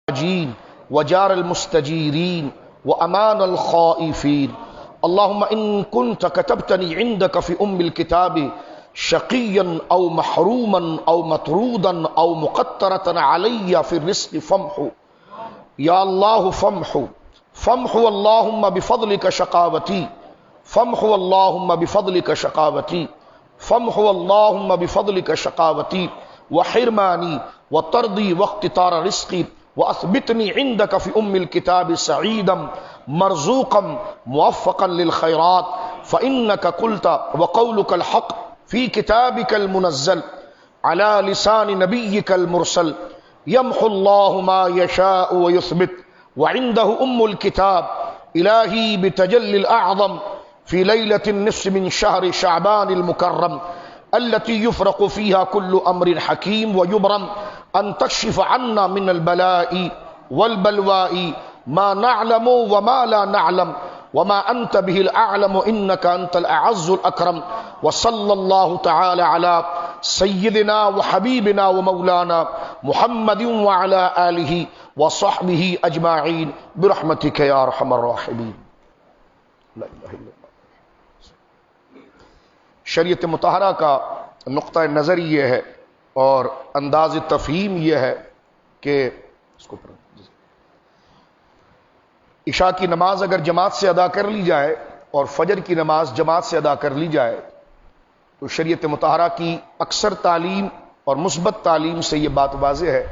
المحتاجين وجار المستجيرين وأمان الخائفين. اللهم إن كنت كتبتني عندك في الكتاب شقيا أو محروما أو مطرودا أو مقترة علي في الرزق فامحو يا الله، فامحو اللهم بفضلك شقاوتي، فامحو اللهم بفضلك شقاوتي، فامحو اللهم بفضلك شقاوتي وحرماني وطردي واقتطار رزقي، واثبتني عندك في الكتاب سعيدا مرزوقا موفقا للخيرات، فإنك قلت وقولك الحق في كتابك المنزل على لسان نبيك المرسل، يمحو الله ما يشاء ويثبت وعنده الكتاب. إلهي بتجلي الأعظم في ليلة النصف من شهر شعبان المكرم التي يفرق فيها كل أمر حكيم ويبرم، أن تكشف عنا من البلاء والبلواء ما نعلم وما لا نعلم وما أنت به الأعلم إنك أنت الأعز الأكرم. وصلى الله تعالى على سيدنا وحبيبنا ومولانا محمد وعلى آله وصحبه أجمعين برحمتك يا أرحم الراحمين. لا إله إلا الله. شریعت مطہرہ کا نقطہ نظر یہ ہے اور انداز تفہیم یہ ہے کہ اس کو عشاء کی نماز اگر جماعت سے ادا کر لی جائے اور فجر کی نماز جماعت سے ادا کر لی جائے تو شریعت مطہرہ کی اکثر تعلیم اور مثبت تعلیم سے یہ بات واضح ہے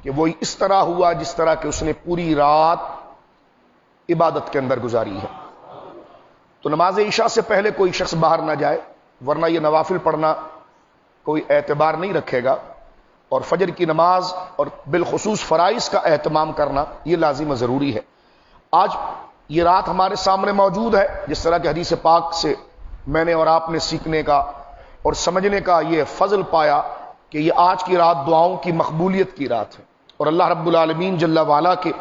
کہ وہ اس طرح ہوا جس طرح کہ اس نے پوری رات عبادت کے اندر گزاری ہے. تو نماز عشاء سے پہلے کوئی شخص باہر نہ جائے، ورنہ یہ نوافل پڑھنا کوئی اعتبار نہیں رکھے گا، اور فجر کی نماز اور بالخصوص فرائض کا اہتمام کرنا یہ لازم و ضروری ہے. آج یہ رات ہمارے سامنے موجود ہے، جس طرح کہ حدیث پاک سے میں نے اور آپ نے سیکھنے کا اور سمجھنے کا یہ فضل پایا کہ یہ آج کی رات دعاؤں کی مقبولیت کی رات ہے، اور اللہ رب العالمین جل وعلا کے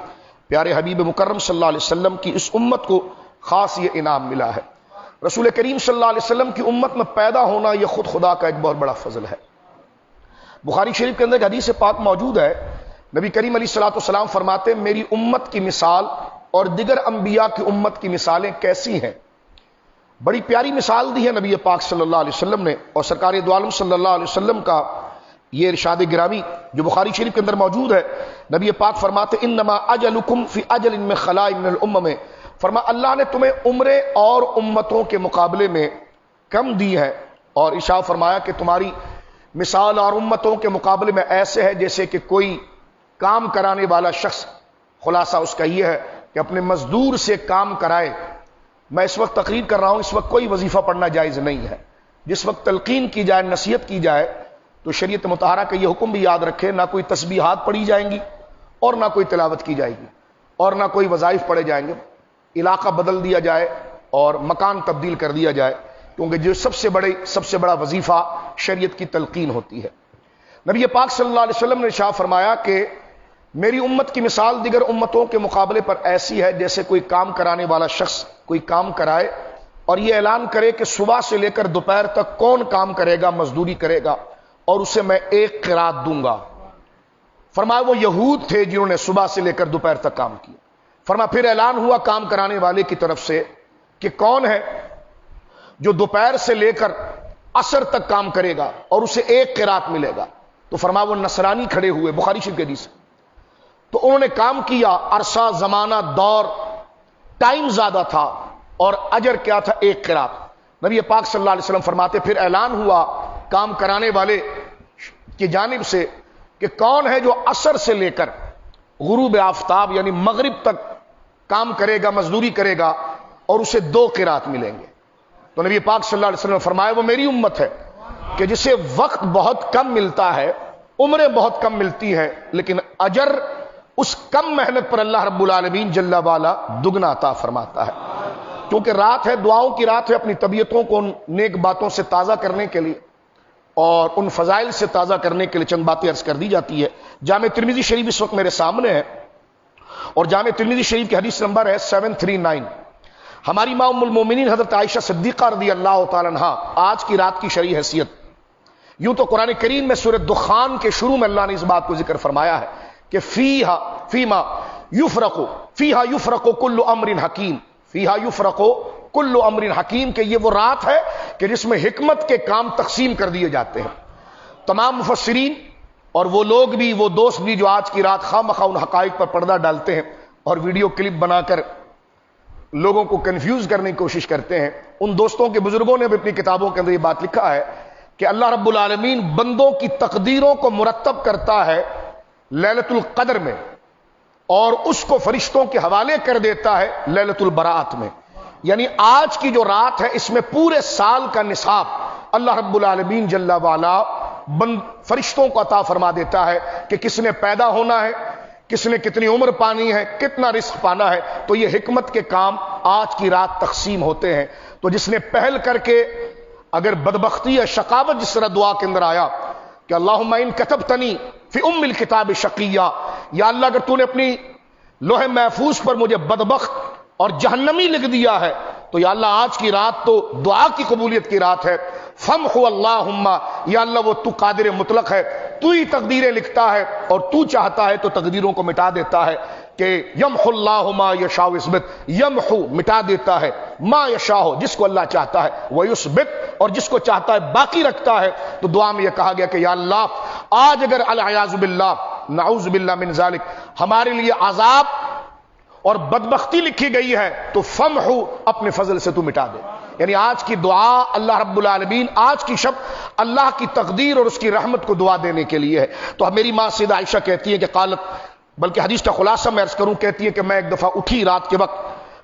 پیارے حبیب مکرم صلی اللہ علیہ وسلم کی اس امت کو خاص یہ انعام ملا ہے. رسول کریم صلی اللہ علیہ وسلم کی امت میں پیدا ہونا یہ خود خدا کا ایک بہت بڑا فضل ہے. بخاری شریف کے اندر ایک حدیث پاک موجود ہے، نبی کریم علیہ الصلوۃ والسلام فرماتے ہیں میری امت کی مثال اور دیگر انبیاء کی امت کی مثالیں کیسی ہیں. بڑی پیاری مثال دی ہے نبی پاک صلی اللہ علیہ وسلم نے، اور سرکار دو عالم صلی اللہ علیہ وسلم کا یہ ارشاد گرامی جو بخاری شریف کے اندر موجود ہے. نبی پاک فرماتے انما اجلکم فی اجل من خلاء من الامم، فرما اللہ نے تمہیں عمریں اور امتوں کے مقابلے میں کم دی ہے، اور ارشاد فرمایا کہ تمہاری مثال اور امتوں کے مقابلے میں ایسے ہے جیسے کہ کوئی کام کرانے والا شخص، خلاصہ اس کا یہ ہے کہ اپنے مزدور سے کام کرائے. میں اس وقت تقریر کر رہا ہوں، اس وقت کوئی وظیفہ پڑھنا جائز نہیں ہے. جس وقت تلقین کی جائے، نصیحت کی جائے، تو شریعت مطہرہ کا یہ حکم بھی یاد رکھے، نہ کوئی تسبیحات پڑھی جائیں گی اور نہ کوئی تلاوت کی جائے گی اور نہ کوئی وظائف پڑھے جائیں گے. علاقہ بدل دیا جائے اور مکان تبدیل کر دیا جائے، کیونکہ جو سب سے بڑا وظیفہ شریعت کی تلقین ہوتی ہے. نبی پاک صلی اللہ علیہ وسلم نے ارشاد فرمایا کہ میری امت کی مثال دیگر امتوں کے مقابلے پر ایسی ہے جیسے کوئی کام کرانے والا شخص کوئی کام کرائے اور یہ اعلان کرے کہ صبح سے لے کر دوپہر تک کون کام کرے گا، مزدوری کرے گا، اور اسے میں ایک قرات دوں گا. فرمایا وہ یہود تھے جنہوں نے صبح سے لے کر دوپہر تک کام کیا. فرما پھر اعلان ہوا کام کرانے والے کی طرف سے کہ کون ہے جو دوپہر سے لے کر عصر تک کام کرے گا اور اسے ایک قرات ملے گا. تو فرما وہ نصرانی کھڑے ہوئے، بخاری شریف کے حدیث. تو انہوں نے کام کیا، عرصہ، زمانہ، دور، ٹائم زیادہ تھا اور اجر کیا تھا؟ ایک قرات. نبی پاک صلی اللہ علیہ وسلم فرماتے پھر اعلان ہوا کام کرانے والے کی جانب سے کہ کون ہے جو عصر سے لے کر غروب آفتاب یعنی مغرب تک کام کرے گا، مزدوری کرے گا، اور اسے 2 قرات ملیں گے. تو نبی پاک صلی اللہ علیہ وسلم نے فرمایا وہ میری امت ہے کہ جسے وقت بہت کم ملتا ہے، عمریں بہت کم ملتی ہیں، لیکن اجر اس کم محنت پر اللہ رب العالمین جل والا دگنا عطا فرماتا ہے. کیونکہ رات ہے، دعاؤں کی رات ہے، اپنی طبیعتوں کو نیک باتوں سے تازہ کرنے کے لیے اور ان فضائل سے تازہ کرنے کے لیے چند باتیں عرض کر دی جاتی ہے. جامع ترمذی شریف اس وقت میرے سامنے ہے، اور جامع ترمذی شریف کی حدیث نمبر ہے 739. ہماری ماں ام المومنین حضرت عائشہ صدیقہ رضی اللہ تعالی عنہا آج کی رات کی شرعی حیثیت. یوں تو قرآن کریم میں سورۃ دخان کے شروع میں اللہ نے اس بات کو ذکر فرمایا ہے کہ فیما یفرق کل امر حکیم، فیہا یفرق کل امر حکیم، کہ یہ وہ رات ہے کہ جس میں حکمت کے کام تقسیم کر دیے جاتے ہیں۔ تمام مفسرین اور وہ لوگ بھی، وہ دوست بھی جو آج کی رات خواہ ان حقائق پر پردہ ڈالتے ہیں اور ویڈیو کلپ بنا کر لوگوں کو کنفیوز کرنے کی کوشش کرتے ہیں، ان دوستوں کے بزرگوں نے بھی اپنی کتابوں کے اندر یہ بات لکھا ہے کہ اللہ رب العالمین بندوں کی تقدیروں کو مرتب کرتا ہے لیلۃ القدر میں، اور اس کو فرشتوں کے حوالے کر دیتا ہے لیلۃ البراءت میں۔ یعنی آج کی جو رات ہے اس میں پورے سال کا نصاب اللہ رب العالمین جل وعلا فرشتوں کو عطا فرما دیتا ہے کہ کس نے پیدا ہونا ہے، کس نے کتنی عمر پانی ہے، کتنا رزق پانا ہے، تو یہ حکمت کے کام آج کی رات تقسیم ہوتے ہیں۔ تو جس نے پہل کر کے اگر بدبختی یا شقاوت، جس طرح دعا کے اندر آیا کہ اللہم ان کتبتنی فی ام الکتاب شقیہ، یا اللہ اگر تو نے اپنی لوح محفوظ پر مجھے بدبخت اور جہنمی لکھ دیا ہے تو یا اللہ آج کی رات تو دعا کی قبولیت کی رات ہے، فمحو اللہم، یا اللہ وہ تو قادر مطلق ہے، تو ہی تقدیریں لکھتا ہے اور تو چاہتا ہے تو تقدیروں کو مٹا دیتا ہے، کہ یمحو اللہ ما یشاء ویثبت، یمحو مٹا دیتا ہے، ما یشاء جس کو اللہ چاہتا ہے، ویثبت اور جس کو چاہتا ہے باقی رکھتا ہے۔ تو دعا میں یہ کہا گیا کہ یا اللہ آج اگر العیاذ باللہ نعوذ باللہ من ذالک ہمارے لیے عذاب اور بدبختی لکھی گئی ہے تو فمحو، اپنے فضل سے تو مٹا دے۔ یعنی آج کی دعا اللہ رب العالمین، آج کی شب اللہ کی تقدیر اور اس کی رحمت کو دعا دینے کے لیے ہے۔ تو میری ماں سیدہ عائشہ کہتی ہے کہ قالت، بلکہ حدیث کا خلاصہ میں عرض کروں، کہتی ہے کہ میں ایک دفعہ اٹھی رات کے وقت،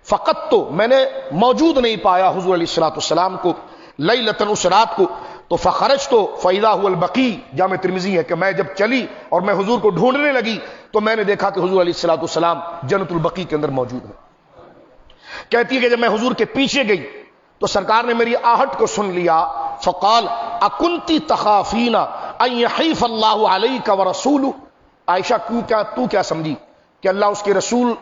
فقط تو میں نے موجود نہیں پایا حضور علیہ الصلوۃ والسلام کو لیلۃ، اس رات کو، تو فخرج تو فاذا هو البقیع، جامع ترمذی ہے کہ میں جب چلی اور میں حضور کو ڈھونڈنے لگی تو میں نے دیکھا کہ حضور علیہ الصلوۃ والسلام جنت البقیع کے اندر موجود ہیں۔ کہتی ہے کہ جب میں حضور کے پیچھے گئی تو سرکار نے میری آہٹ کو سن لیا، فقال اکنتی تخافین ان یحیف اللہ علیک ورسولہ، عائشہ تو کیا سمجھی کہ اللہ اس کے رسول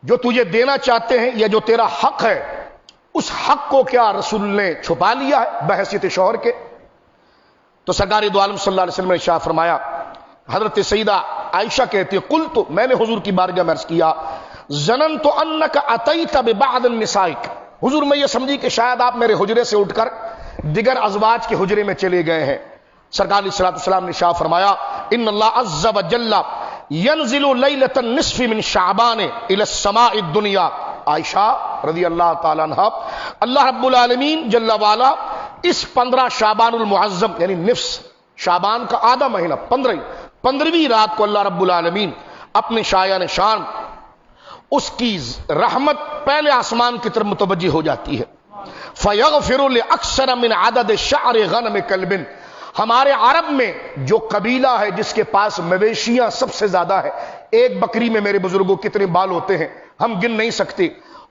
جو تجھے دینا چاہتے ہیں یا جو تیرا حق ہے، اس حق کو کیا رسول نے چھپا لیا ہے بحیثیت شوہر کے؟ تو سرکار دو عالم صلی اللہ علیہ وسلم نے ارشاد فرمایا، حضرت سیدہ عائشہ کہتی ہے قلت، میں نے حضور کی بارگاہ میں عرض کیا، ظننت انک اتیت ببعض النسائک، حضور میں یہ سمجھی کہ شاید آپ میرے حجرے سے اٹھ کر دیگر ازواج کے حجرے میں چلے گئے ہیں۔ سرکار علیہ الصلوۃ والسلام نے ارشاد فرمایا، ان اللہ عز وجل ينزل لیلۃ النصف من شعبان الى السماء الدنیا، عائشہ رضی اللہ تعالیٰ عنہ، اللہ رب العالمین جل وعلا اس 15 شعبان المعظم یعنی نصف شعبان کا آدھا مہینہ 15ویں رات کو اللہ رب العالمین اپنے شایان شان اس کی رحمت پہلے آسمان کی طرف متوجہ ہو جاتی ہے، فیغفر لاکثر من عدد شعر غنم کلب، ہمارے عرب میں جو قبیلہ ہے جس کے پاس مویشیاں سب سے زیادہ ہے، ایک بکری میں میرے بزرگوں کتنے بال ہوتے ہیں ہم گن نہیں سکتے،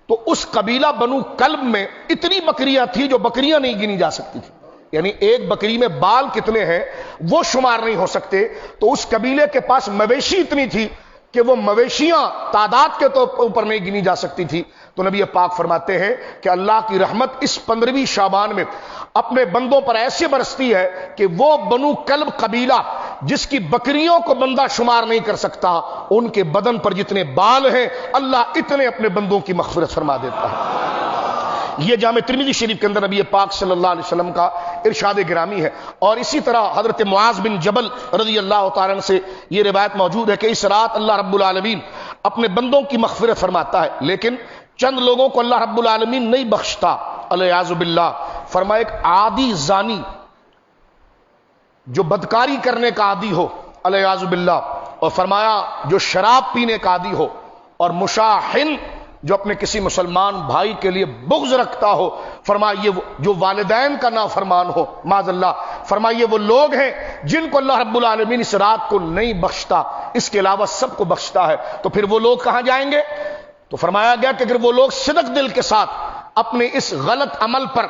تو اس قبیلہ بنو کلب میں اتنی بکریاں تھیں جو بکریاں نہیں گنی جا سکتی تھی، یعنی ایک بکری میں بال کتنے ہیں وہ شمار نہیں ہو سکتے، تو اس قبیلے کے پاس مویشی اتنی تھی کہ وہ مویشیاں تعداد کے اوپر نہیں گنی جا سکتی تھی۔ تو نبی پاک فرماتے ہیں کہ اللہ کی رحمت اس 15ویں شعبان میں اپنے بندوں پر ایسے برستی ہے کہ وہ بنو کلب قبیلہ جس کی بکریوں کو بندہ شمار نہیں کر سکتا، ان کے بدن پر جتنے بال ہیں اللہ اتنے اپنے بندوں کی مغفرت فرما دیتا ہے۔ یہ جامع ترمذی شریف کے اندر نبی پاک صلی اللہ علیہ وسلم کا ارشاد گرامی ہے۔ اور اسی طرح حضرت معاذ بن جبل رضی اللہ تعالیٰ عنہ سے یہ روایت موجود ہے کہ اس رات اللہ رب العالمین اپنے بندوں کی مغفرت فرماتا ہے، لیکن چند لوگوں کو اللہ رب العالمین نہیں بخشتا، العیاذ باللہ۔ فرمایا ایک عادی زانی جو بدکاری کرنے کا عادی ہو، العیاذ باللہ، اور فرمایا جو شراب پینے کا عادی ہو، اور مشاحن جو اپنے کسی مسلمان بھائی کے لیے بغض رکھتا ہو، فرمایا یہ جو والدین کا نافرمان ہو، معاذ اللہ، فرمایا یہ وہ لوگ ہیں جن کو اللہ رب العالمین اس رات کو نہیں بخشتا، اس کے علاوہ سب کو بخشتا ہے۔ تو پھر وہ لوگ کہاں جائیں گے؟ تو فرمایا گیا کہ اگر وہ لوگ صدق دل کے ساتھ اپنے اس غلط عمل پر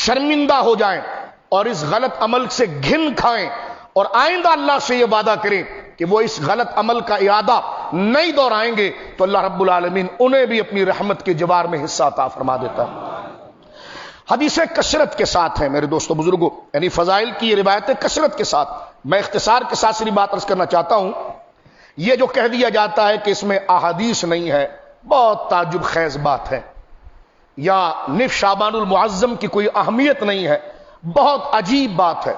شرمندہ ہو جائیں اور اس غلط عمل سے گھن کھائیں اور آئندہ اللہ سے یہ وعدہ کریں کہ وہ اس غلط عمل کا اعادہ نہیں دہرائیں گے، تو اللہ رب العالمین انہیں بھی اپنی رحمت کے جوار میں حصہ عطا فرما دیتا ہے۔ حدیثیں کثرت کے ساتھ ہیں میرے دوستو بزرگوں، یعنی فضائل کی یہ روایتیں کثرت کے ساتھ۔ میں اختصار کے ساتھ صرف بات عرض کرنا چاہتا ہوں یہ جو کہہ دیا جاتا ہے کہ اس میں احادیث نہیں ہے، بہت تعجب خیز بات ہے، یا نصف شعبان المعظم کی کوئی اہمیت نہیں ہے، بہت عجیب بات ہے۔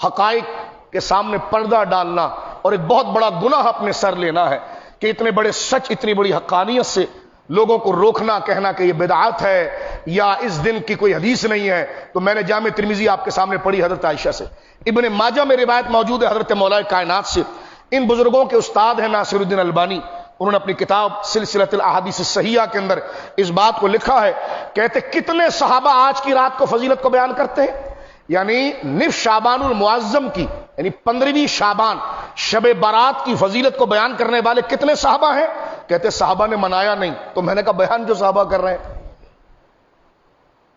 حقائق کے سامنے پردہ ڈالنا اور ایک بہت بڑا گناہ اپنے سر لینا ہے کہ اتنے بڑے سچ، اتنی بڑی حقانیت سے لوگوں کو روکنا، کہنا کہ یہ بدعت ہے یا اس دن کی کوئی حدیث نہیں ہے۔ تو میں نے جامع ترمذی آپ کے سامنے پڑھی حضرت عائشہ سے، ابن ماجہ میں روایت موجود ہے حضرت مولا کائنات سے۔ ان بزرگوں کے استاد ہیں ناصر الدین البانی، انہوں نے اپنی کتاب سلسلۃ الاحادیث الصحیحہ کے اندر اس بات کو لکھا ہے، کہتے کتنے صحابہ آج کی رات کو فضیلت کو بیان کرتے ہیں، یعنی نصف شعبان المعظم کی، یعنی 15ویں شعبان، شب برات کی فضیلت کو بیان کرنے والے کتنے صحابہ ہیں؟ کہتے صحابہ نے منایا نہیں۔ تو میں نے کہا بیان جو صحابہ کر رہے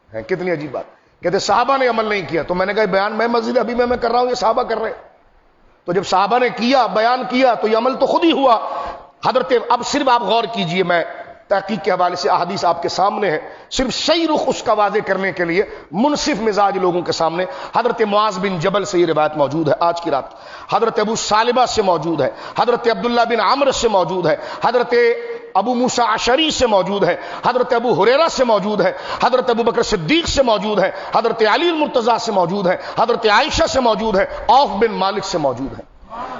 ہیں، کتنی عجیب بات۔ کہتے صحابہ نے عمل نہیں کیا۔ تو میں نے کہا بیان میں مسجد ابھی میں کر رہا ہوں، یہ صحابہ کر رہے ہیں۔ تو جب صحابہ نے کیا، بیان کیا، تو یہ عمل تو خود ہی ہوا۔ حضرت اب صرف آپ غور کیجئے، میں تحقیق کے حوالے سے احادیث آپ کے سامنے ہے، صرف صحیح رخ اس کا واضح کرنے کے لیے منصف مزاج لوگوں کے سامنے حضرت معاذ بن جبل سے یہ روایت موجود ہے آج کی رات، حضرت ابو سالبہ سے موجود ہے، حضرت عبداللہ بن عمرو سے موجود ہے، حضرت ابو موسیٰ اشعری سے موجود ہے، حضرت ابو ہریرہ سے موجود ہے، حضرت ابو بکر صدیق سے موجود ہے، حضرت علی المرتضیٰ سے موجود ہے، حضرت عائشہ سے موجود ہے، عوف بن مالک سے موجود ہے۔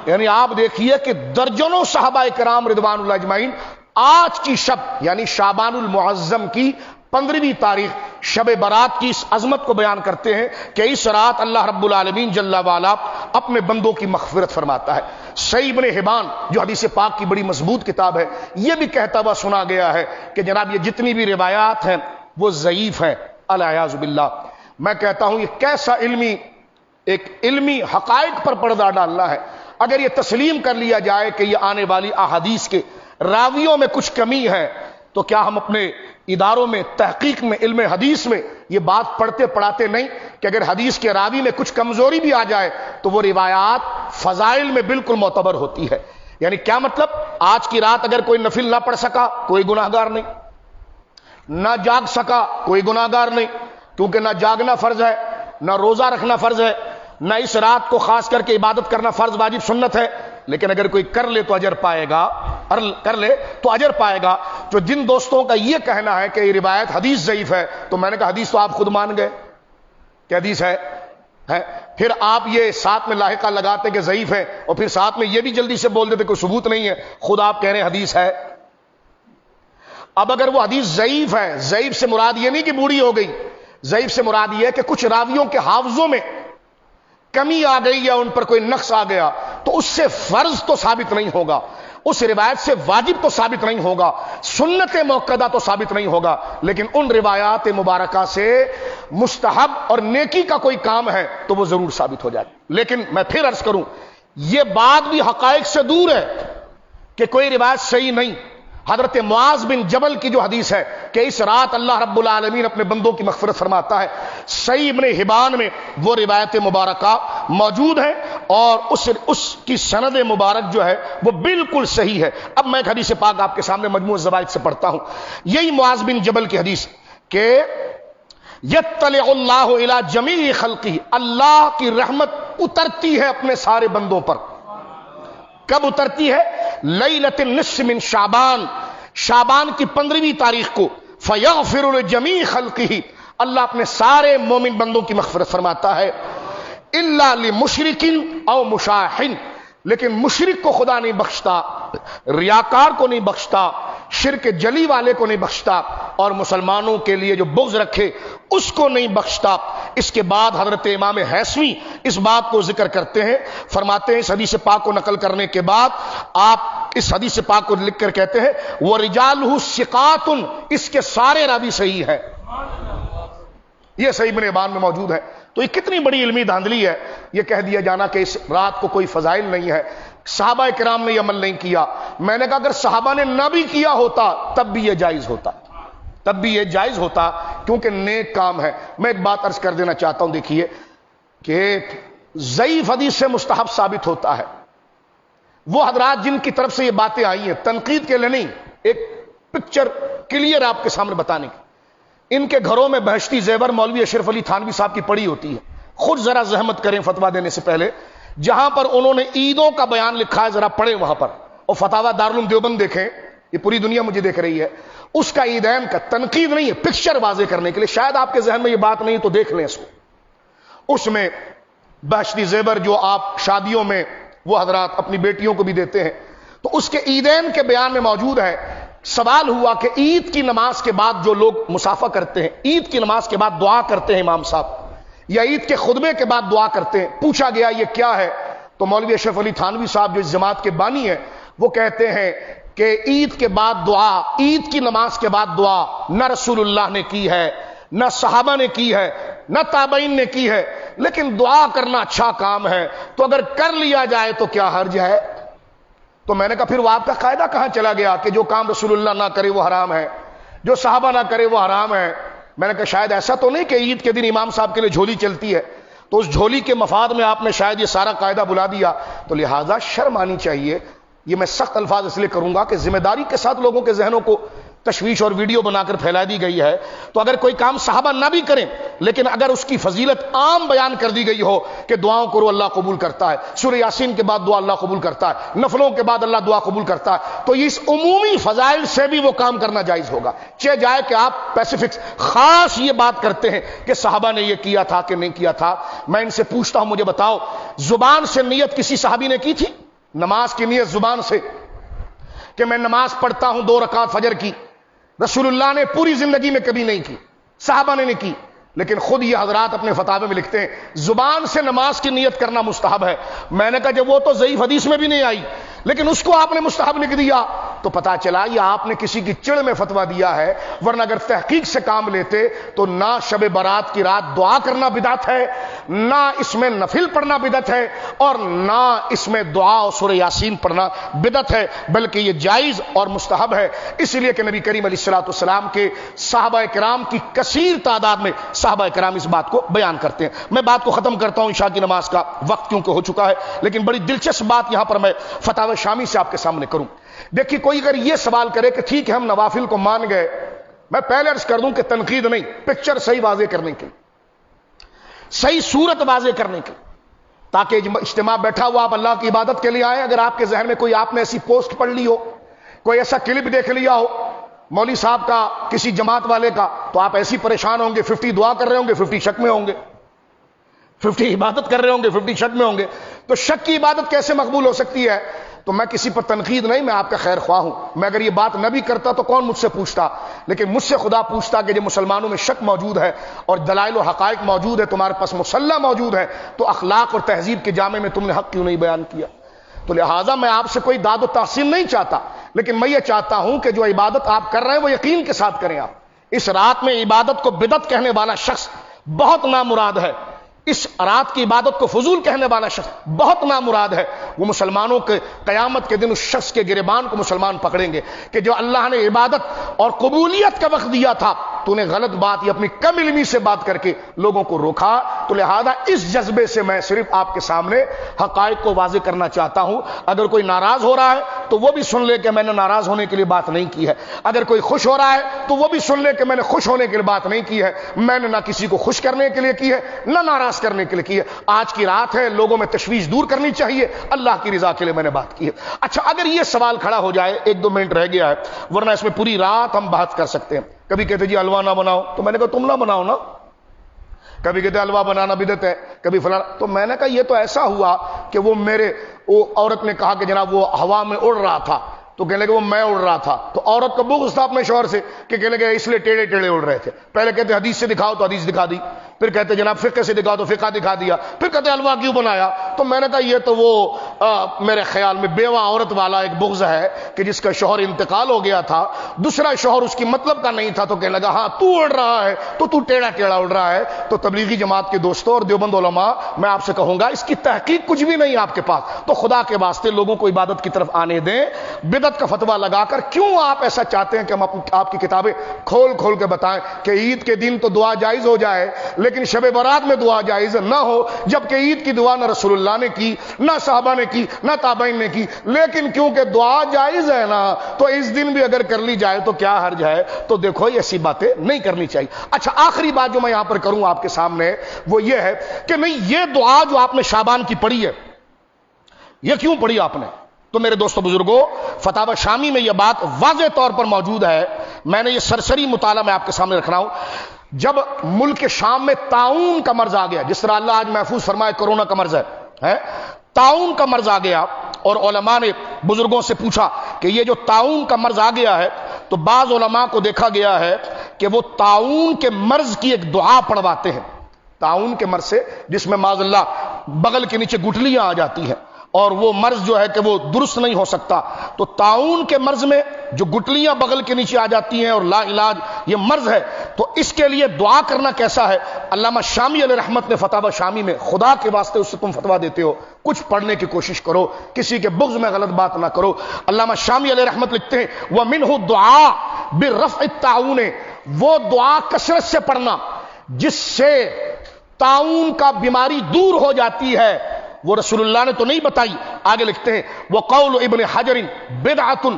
یعنی آپ دیکھیے کہ درجنوں صحابہ کرام رضوان اللہ اجمعین آج کی شب، یعنی شعبان المعظم کی 15ویں تاریخ شب برات کی اس عظمت کو بیان کرتے ہیں کہ اس رات اللہ رب العالمین جل وعلا اپنے بندوں کی مغفرت فرماتا ہے۔ صحیح ابن حبان جو حدیث پاک کی بڑی مضبوط کتاب ہے، یہ بھی کہتا ہوا سنا گیا ہے کہ جناب یہ جتنی بھی روایات ہیں وہ ضعیف ہیں الیاذ باللہ۔ میں کہتا ہوں یہ کیسا ایک علمی حقائق پر پردہ ڈالنا ہے۔ اگر یہ تسلیم کر لیا جائے کہ یہ آنے والی احادیث کے راویوں میں کچھ کمی ہے، تو کیا ہم اپنے اداروں میں، تحقیق میں، علم حدیث میں یہ بات پڑھتے پڑھاتے نہیں کہ اگر حدیث کے راوی میں کچھ کمزوری بھی آ جائے تو وہ روایات فضائل میں بالکل معتبر ہوتی ہے؟ یعنی کیا مطلب؟ آج کی رات اگر کوئی نفل نہ پڑھ سکا کوئی گناہگار نہیں، نہ جاگ سکا کوئی گناہگار نہیں، کیونکہ نہ جاگنا فرض ہے، نہ روزہ رکھنا فرض ہے، نہ اس رات کو خاص کر کے عبادت کرنا فرض واجب سنت ہے، لیکن اگر کوئی کر لے تو اجر پائے گا، کر لے تو اجر پائے گا۔ جو جن دوستوں کا یہ کہنا ہے کہ یہ روایت حدیث ضعیف ہے، تو میں نے کہا حدیث تو آپ خود مان گئے کہ حدیث ہے، پھر آپ یہ ساتھ میں لاحقہ لگاتے کہ ضعیف ہے، اور پھر ساتھ میں یہ بھی جلدی سے بول دیتے کوئی ثبوت نہیں ہے، خود آپ کہہ رہے ہیں حدیث ہے۔ اب اگر وہ حدیث ضعیف ہے، ضعیف سے مراد یہ نہیں کہ بوڑھی ہو گئی، ضعیف سے مراد یہ ہے کہ کچھ راویوں کے حافظوں میں کمی آ گئی یا ان پر کوئی نقص آ گیا، تو اس سے فرض تو ثابت نہیں ہوگا، اس روایت سے واجب تو ثابت نہیں ہوگا، سنت موقدہ تو ثابت نہیں ہوگا، لیکن ان روایات مبارکہ سے مستحب اور نیکی کا کوئی کام ہے تو وہ ضرور ثابت ہو جائے۔ لیکن میں پھر عرض کروں، یہ بات بھی حقائق سے دور ہے کہ کوئی روایت صحیح نہیں۔ حضرت معاذ بن جبل کی جو حدیث ہے کہ اس رات اللہ رب العالمین اپنے بندوں کی مغفرت فرماتا ہے، صحیح ابن حبان میں وہ روایت مبارکہ موجود ہے، اور اس کی سند مبارک جو ہے وہ بالکل صحیح ہے۔ اب میں ایک حدیث پاک آپ کے سامنے مجموع الزوائد سے پڑھتا ہوں، یہی معاذ بن جبل کی حدیث کہ یطلع اللہ الی جمیع خلقہ، اللہ کی رحمت اترتی ہے اپنے سارے بندوں پر۔ کب اترتی ہے؟ لیلۃ النصف من شعبان، شعبان کی 15ویں تاریخ کو، فیغفر لجمیع خلقہ، اللہ اپنے سارے مومن بندوں کی مغفرت فرماتا ہے، الا لمشرک او مشاح، لیکن مشرک کو خدا نہیں بخشتا، ریاکار کو نہیں بخشتا، شرک جلی والے کو نہیں بخشتا، اور مسلمانوں کے لیے جو بغض رکھے اس کو نہیں بخشتا۔ اس کے بعد حضرت امام حیثمی اس بات کو ذکر کرتے ہیں، فرماتے ہیں اس حدیث پاک کو نقل کرنے کے بعد آپ اس حدیث پاک کو لکھ کر کہتے ہیں وَرِجَالُهُ ثِقَاتٌ، اس کے سارے راوی صحیح ہیں۔ یہ صحیح ابن حبان میں موجود ہے۔ تو یہ کتنی بڑی علمی دھاندلی ہے یہ کہہ دیا جانا کہ اس رات کو کوئی فضائل نہیں ہے، صحابہ کرام نے یہ عمل نہیں کیا۔ میں نے کہا اگر صحابہ نے نہ بھی کیا ہوتا تب بھی یہ جائز ہوتا، تب بھی یہ جائز ہوتا، کیونکہ نیک کام ہے۔ میں ایک بات عرض کر دینا چاہتا ہوں، دیکھیے کہ ضعیف حدیث سے مستحب ثابت ہوتا ہے۔ وہ حضرات جن کی طرف سے یہ باتیں آئی ہیں، تنقید کے لیے نہیں، ایک پکچر کلیئر آپ کے سامنے بتانے کی، ان کے گھروں میں بہشتی زیور مولوی اشرف علی تھانوی صاحب کی پڑی ہوتی ہے، خود ذرا زحمت کریں فتویٰ دینے سے پہلے، جہاں پر انہوں نے عیدوں کا بیان لکھا ہے ذرا پڑھیں وہاں پر، اور فتاوا دارالعلوم دیوبند دیکھیں، یہ پوری دنیا مجھے دیکھ رہی ہے، اس کا عیدین کا تنقید نہیں ہے، پکچر واضح کرنے کے لیے، شاید آپ کے ذہن میں یہ بات نہیں تو دیکھ لیں اس کو۔ اس میں بہشتی زیور جو آپ شادیوں میں وہ حضرات اپنی بیٹیوں کو بھی دیتے ہیں، تو اس کے عیدین کے بیان میں موجود ہے۔ سوال ہوا کہ عید کی نماز کے بعد جو لوگ مسافہ کرتے ہیں، عید کی نماز کے بعد دعا کرتے ہیں امام صاحب، یا عید کے خطبے کے بعد دعا کرتے ہیں، پوچھا گیا یہ کیا ہے؟ تو مولوی اشرف علی تھانوی صاحب جو اس جماعت کے بانی ہیں وہ کہتے ہیں کہ عید کے بعد دعا، عید کی نماز کے بعد دعا نہ رسول اللہ نے کی ہے، نہ صحابہ نے کی ہے، نہ تابعین نے کی ہے، لیکن دعا کرنا اچھا کام ہے، تو اگر کر لیا جائے تو کیا حرج ہے؟ تو میں نے کہا پھر وہ آپ کا قاعدہ کہاں چلا گیا کہ جو کام رسول اللہ نہ کرے وہ حرام ہے، جو صحابہ نہ کرے وہ حرام ہے؟ میں نے کہا شاید ایسا تو نہیں کہ عید کے دن امام صاحب کے لیے جھولی چلتی ہے تو اس جھولی کے مفاد میں آپ نے شاید یہ سارا قاعدہ بلا دیا، تو لہٰذا شرم آنی چاہیے۔ یہ میں سخت الفاظ اس لیے کروں گا کہ ذمہ داری کے ساتھ لوگوں کے ذہنوں کو تشویش اور ویڈیو بنا کر پھیلا دی گئی ہے، تو اگر کوئی کام صحابہ نہ بھی کریں لیکن اگر اس کی فضیلت عام بیان کر دی گئی ہو کہ دعاؤں کرو اللہ قبول کرتا ہے، سورہ یاسین کے بعد دعا اللہ قبول کرتا ہے، نفلوں کے بعد اللہ دعا قبول کرتا ہے، تو اس عمومی فضائل سے بھی وہ کام کرنا جائز ہوگا، چہ جائے کہ آپ اسپیسیفکس خاص یہ بات کرتے ہیں کہ صحابہ نے یہ کیا تھا کہ نہیں کیا تھا۔ میں ان سے پوچھتا ہوں مجھے بتاؤ، زبان سے نیت کسی صحابی نے کی تھی؟ نماز کی نیت زبان سے کہ میں نماز پڑھتا ہوں 2 رکعت فجر کی، رسول اللہ نے پوری زندگی میں کبھی نہیں کی، صحابہ نے نہیں کی، لیکن خود یہ حضرات اپنے فتاوے میں لکھتے ہیں زبان سے نماز کی نیت کرنا مستحب ہے۔ میں نے کہا جب وہ تو ضعیف حدیث میں بھی نہیں آئی لیکن اس کو آپ نے مستحب لکھ دیا، تو پتا چلا یہ آپ نے کسی کی چڑ میں فتویٰ دیا ہے، ورنہ اگر تحقیق سے کام لیتے تو نہ شب برات کی رات دعا کرنا بدعت ہے، نہ اس میں نفل پڑھنا بدعت ہے، اور نہ اس میں دعا اور سورہ یاسین پڑھنا بدعت ہے، بلکہ یہ جائز اور مستحب ہے، اس لیے کہ نبی کریم علیہ الصلوۃ والسلام کے صحابہ کرام کی کثیر تعداد میں صحابہ کرام اس بات کو بیان کرتے ہیں۔ میں بات کو ختم کرتا ہوں، عشاء کی نماز کا وقت کیونکہ ہو چکا ہے، لیکن بڑی دلچسپ بات یہاں پر میں فتاوی شامی سے آپ کے سامنے کروں۔ دیکھیے کوئی اگر یہ سوال کرے کہ ٹھیک ہے ہم نوافل کو مان گئے، میں پہلے عرض کر دوں کہ تنقید نہیں، پکچر صحیح واضح کرنے کے لیے، صحیح صورت واضح کرنے کے لیے، تاکہ اجتماع بیٹھا ہوا آپ اللہ کی عبادت کے لیے آئے۔ اگر آپ کے ذہن میں کوئی آپ نے ایسی پوسٹ پڑھ لی ہو، کوئی ایسا کلپ دیکھ لیا ہو مولوی صاحب کا کسی جماعت والے کا، تو آپ ایسی پریشان ہوں گے، 50 دعا کر رہے ہوں گے، 50 شک میں ہوں گے، 50 عبادت کر رہے ہوں گے، 50 شک میں ہوں گے، تو شک کی عبادت کیسے مقبول ہو سکتی ہے؟ تو میں کسی پر تنقید نہیں، میں آپ کا خیر خواہ ہوں، میں اگر یہ بات نہ بھی کرتا تو کون مجھ سے پوچھتا، لیکن مجھ سے خدا پوچھتا کہ جب مسلمانوں میں شک موجود ہے اور دلائل و حقائق موجود ہے، تمہارے پاس مسلح موجود ہے، تو اخلاق اور تہذیب کے جامع میں تم نے حق کیوں نہیں بیان کیا؟ تو لہٰذا میں آپ سے کوئی داد و تحسین نہیں چاہتا، لیکن میں یہ چاہتا ہوں کہ جو عبادت آپ کر رہے ہیں وہ یقین کے ساتھ کریں۔ آپ اس رات میں عبادت کو بدعت کہنے والا شخص بہت نامراد ہے، اس رات کی عبادت کو فضول کہنے والا شخص بہت نامراد ہے، وہ مسلمانوں کے قیامت کے دن اس شخص کے گریبان کو مسلمان پکڑیں گے کہ جو اللہ نے عبادت اور قبولیت کا وقت دیا تھا تو نے غلط بات یا اپنی کم علمی سے بات کر کے لوگوں کو روکا۔ تو لہذا اس جذبے سے میں صرف آپ کے سامنے حقائق کو واضح کرنا چاہتا ہوں۔ اگر کوئی ناراض ہو رہا ہے تو وہ بھی سن لے کہ میں نے ناراض ہونے کے لیے بات نہیں کی ہے، اگر کوئی خوش ہو رہا ہے تو وہ بھی سن لے کہ میں نے خوش ہونے کے لیے بات نہیں کی ہے، میں نے نہ کسی کو خوش کرنے کے لیے کی ہے نہ ناراض کرنے کے لیے کی ہے۔ آج کی رات ہے، لوگوں میں تشویش دور کرنی چاہیے، اللہ کی رضا کے لیے میں نے بات کی ہے۔ اچھا اگر یہ سوال کھڑا ہو جائے، 1-2 منٹ رہ گیا ہے ورنہ اس میں پوری رات ہم بات کر سکتے ہیں۔ کبھی کہتے جی حلوہ نہ بناؤ، تو میں نے کہا تم نہ بناؤ نا، کبھی کہتے حلوہ بنانا بدعت ہے، کبھی فلاں، تو میں نے کہا یہ تو ایسا ہوا کہ وہ عورت نے کہا کہ جناب وہ ہوا میں اڑ رہا تھا، تو کہنے لگے وہ میں اڑ رہا تھا، تو عورت کا بغض تھا اپنے شوہر سے کہ کہنے لگے اس لیے ٹیڑے ٹیڑے اڑ رہے تھے۔ پہلے کہتے حدیث سے دکھاؤ تو حدیث دکھا دی، پھر کہتے جناب فقہ سے دکھاؤ تو فقہ دکھا دیا، پھر کہتے حلوہ کیوں بنایا؟ تو میں نے کہا یہ تو وہ میرے خیال میں بیوہ عورت والا ایک بغض ہے کہ جس کا شوہر انتقال ہو گیا تھا، دوسرا شوہر اس کی مطلب کا نہیں تھا، تو کہنے لگا ہاں تو اڑ رہا ہے تو ٹیڑا ٹیڑا اڑ رہا ہے۔ تو تبلیغی جماعت کے دوستوں اور دیوبند علماء، میں آپ سے کہوں گا اس کی تحقیق کچھ بھی نہیں آپ کے پاس، تو خدا کے واسطے لوگوں کو عبادت کی طرف آنے دیں۔ بدعت کا فتویٰ لگا کر کیوں آپ ایسا چاہتے ہیں کہ ہم آپ کی کتابیں کھول کھول کے بتائیں کہ عید کے دن تو دعا جائز ہو جائے لیکن شب برات میں دعا جائز نہ ہو، جبکہ عید کی دعا نہ رسول اللہ نے کی، نہ صحابہ نے کی، نہ تابعین نے کی، لیکن کیونکہ دعا جائز ہے نا تو اس دن بھی اگر کر لی جائے تو کیا حرج ہے؟ تو دیکھو ایسی باتیں نہیں کرنی چاہیے۔ اچھا آخری بات جو میں یہاں پر کروں آپ کے سامنے وہ یہ ہے کہ نہیں، یہ دعا جو آپ نے شعبان کی پڑھی ہے، یہ کیوں پڑھی آپ نے؟ تو میرے دوستوں بزرگوں، فتاوی شامی میں یہ بات واضح طور پر موجود ہے. میں نے یہ سرسری مطالعہ میں آپ کے سامنے رکھ رہا ہوں. جب ملک شام میں طاعون کا مرض آ گیا، جس طرح اللہ آج محفوظ فرمائے کرونا کا مرض ہے، طاعون کا مرض آ گیا، اور علماء نے بزرگوں سے پوچھا کہ یہ جو طاعون کا مرض آ گیا ہے، تو بعض علماء کو دیکھا گیا ہے کہ وہ طاعون کے مرض کی ایک دعا پڑھواتے ہیں. طاعون کے مرض سے، جس میں معاذ اللہ بغل کے نیچے گٹلیاں آ جاتی ہیں اور وہ مرض جو ہے کہ وہ درست نہیں ہو سکتا، تو طاعون کے مرض میں جو گٹلیاں بغل کے نیچے آ جاتی ہیں اور لا علاج یہ مرض ہے، تو اس کے لیے دعا کرنا کیسا ہے. علامہ شامی علیہ رحمت نے فتاوی شامی میں، خدا کے واسطے اس سے تم فتوا دیتے ہو کچھ پڑھنے کی کوشش کرو، کسی کے بغض میں غلط بات نہ کرو. علامہ شامی علیہ رحمت لکھتے ہیں وَمِنْهُ الدُّعَاءُ بِرَفْعِ الطَّاعُونِ، وہ دعا کثرت سے پڑھنا جس سے طاعون کا بیماری دور ہو جاتی ہے، وہ رسول اللہ نے تو نہیں بتائی. آگے لکھتے ہیں وَقَوْلُ ابن حجر بِدْعَةٌ،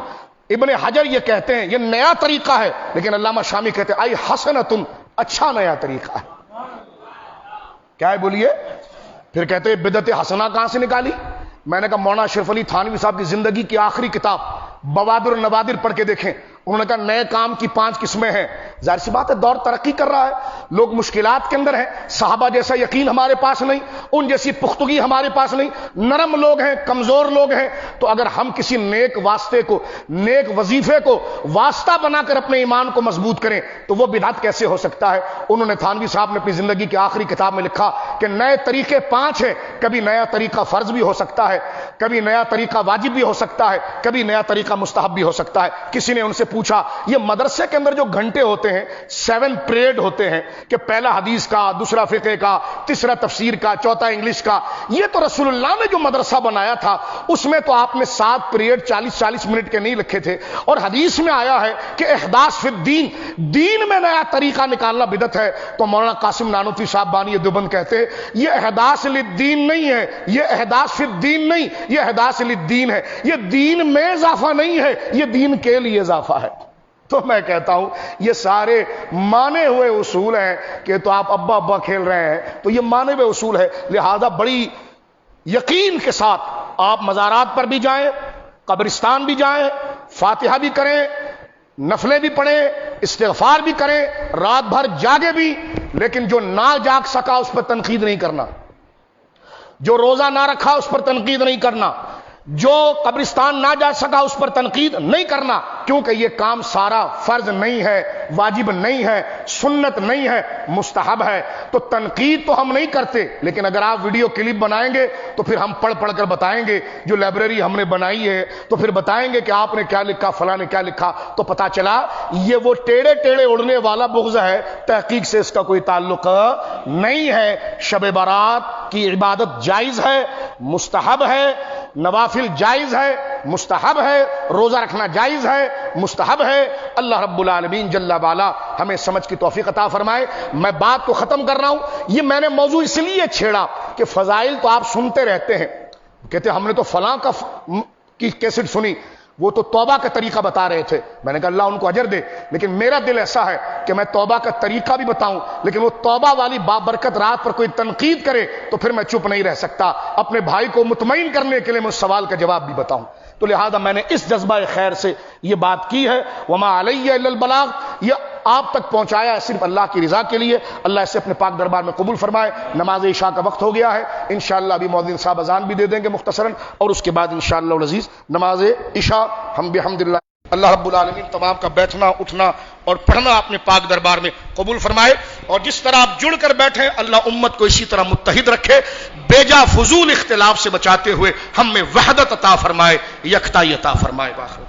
ابن حجر یہ کہتے ہیں یہ نیا طریقہ ہے، لیکن علامہ شامی کہتے ہیں اَيْ حَسَنَةٌ، اچھا نیا طریقہ ہے. کیا ہے بولیے؟ پھر کہتے ہیں بدعت حسنہ کہاں سے نکالی؟ میں نے کہا مولانا اشرف علی تھانوی صاحب کی زندگی کی آخری کتاب بوادر النوادر پڑھ کے دیکھیں. انہوں نے کہا نئے کام کی 5 قسمیں ہیں. ظاہر سی بات ہے دور ترقی کر رہا ہے، لوگ مشکلات کے اندر ہیں، صحابہ جیسا یقین ہمارے پاس نہیں، ان جیسی پختگی ہمارے پاس نہیں، نرم لوگ ہیں، کمزور لوگ ہیں. تو اگر ہم کسی نیک واسطے کو، نیک وظیفے کو واسطہ بنا کر اپنے ایمان کو مضبوط کریں تو وہ بدعت کیسے ہو سکتا ہے؟ انہوں نے تھانوی صاحب نے اپنی زندگی کی آخری کتاب میں لکھا کہ نئے طریقے 5 ہیں. کبھی نیا طریقہ فرض بھی ہو سکتا ہے، کبھی نیا طریقہ واجب بھی ہو سکتا ہے، کبھی نیا طریقہ مستحب بھی ہو سکتا ہے. کسی نے ان سے پوچھا یہ مدرسے کے اندر جو گھنٹے ہوتے ہیں 7 پیریڈ ہوتے ہیں کہ پہلا حدیث کا، دوسرا فقہ کا، تیسرا تفسیر کا، چوتھا انگلش کا، یہ تو رسول اللہ نے جو مدرسہ بنایا تھا اس میں تو آپ نے 7 پیریڈ 40-40 منٹ کے نہیں لکھے تھے. اور حدیث میں آیا ہے کہ احداث فی الدین، دین میں نیا طریقہ نکالنا بدعت ہے. تو مولانا قاسم نانوتوی صاحب بانی دیوبند کہتے ہیں یہ احداث للدین نہیں ہے، یہ احداث فی الدین نہیں، یہ احداث للدین ہے. یہ دین میں اضافہ نہیں ہے، یہ دین کے لیے اضافہ ہے. تو میں کہتا ہوں یہ سارے مانے ہوئے اصول ہیں کہ تو آپ ابا ابا کھیل رہے ہیں، تو یہ مانے ہوئے اصول ہے. لہذا بڑی یقین کے ساتھ آپ مزارات پر بھی جائیں، قبرستان بھی جائیں، فاتحہ بھی کریں، نفلیں بھی پڑھیں، استغفار بھی کریں، رات بھر جاگے بھی، لیکن جو نہ جاگ سکا اس پر تنقید نہیں کرنا، جو روزہ نہ رکھا اس پر تنقید نہیں کرنا، جو قبرستان نہ جا سکا اس پر تنقید نہیں کرنا، کیونکہ یہ کام سارا فرض نہیں ہے، واجب نہیں ہے، سنت نہیں ہے، مستحب ہے. تو تنقید تو ہم نہیں کرتے، لیکن اگر آپ ویڈیو کلپ بنائیں گے تو پھر ہم پڑھ پڑھ کر بتائیں گے. جو لائبریری ہم نے بنائی ہے تو پھر بتائیں گے کہ آپ نے کیا لکھا، فلاں نے کیا لکھا. تو پتا چلا یہ وہ ٹیڑے ٹیڑے اڑنے والا بغض ہے، تحقیق سے اس کا کوئی تعلق نہیں ہے. شب برات کی عبادت جائز ہے، مستحب ہے، نوافل جائز ہے، مستحب ہے، روزہ رکھنا جائز ہے، مستحب ہے. اللہ رب العالمین جل وعلا ہمیں سمجھ کی توفیق عطا فرمائے. میں بات کو ختم کر رہا ہوں. یہ میں نے موضوع اس لیے چھیڑا کہ فضائل تو آپ سنتے رہتے ہیں، کہتے ہم نے تو فلاں کی کیسٹ سنی، وہ تو توبہ کا طریقہ بتا رہے تھے. میں نے کہا اللہ ان کو اجر دے، لیکن میرا دل ایسا ہے کہ میں توبہ کا طریقہ بھی بتاؤں، لیکن وہ توبہ والی بابرکت رات پر کوئی تنقید کرے تو پھر میں چپ نہیں رہ سکتا. اپنے بھائی کو مطمئن کرنے کے لیے میں اس سوال کا جواب بھی بتاؤں. تو لہذا میں نے اس جذبہ خیر سے یہ بات کی ہے. وما علیہ الا البلاغ، یہ آپ تک پہنچایا ہے صرف اللہ کی رضا کے لیے. اللہ اسے اپنے پاک دربار میں قبول فرمائے. نماز عشاء کا وقت ہو گیا ہے، انشاءاللہ ابھی مؤذن صاحب اذان بھی دے دیں گے مختصراً، اور اس کے بعد انشاءاللہ العزیز نماز عشاء. ہم بحمدللہ اللہ رب العالمین تمام کا بیٹھنا، اٹھنا اور پڑھنا اپنے پاک دربار میں قبول فرمائے. اور جس طرح آپ جڑ کر بیٹھے اللہ امت کو اسی طرح متحد رکھے، بیجا فضول اختلاف سے بچاتے ہوئے ہم میں وحدت عطا فرمائے، یکتائی عطا فرمائے. باخر